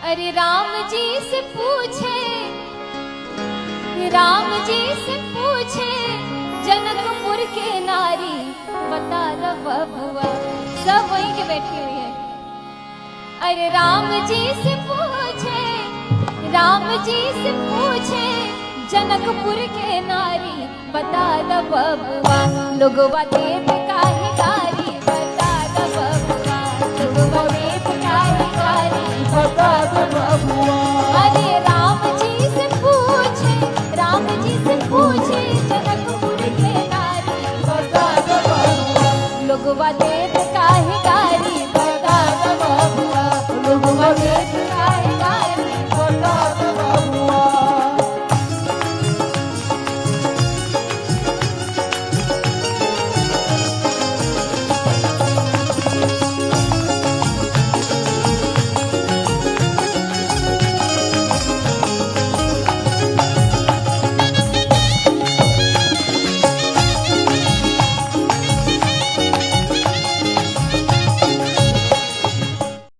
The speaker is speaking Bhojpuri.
अरे राम जी से पूछे, राम जी से पूछे जनकपुर के नारी, बता लो बबुआ। सब वहीं के बैठी हुई है। अरे राम जी से पूछे, राम जी से पूछे जनकपुर के नारी, बता लो बबुआ। लोगवा देव काहे गारी, बता लो बबुआ। लोगवा देव काहे गारी, बता दो बबुआ। अरे राम जी से पूछे, राम जी से पूछे जनकपुर के नारी, बता दो बबुआ। लोगवा देव काहे गारी, बता दो बबुआ। लोगवा देव काहे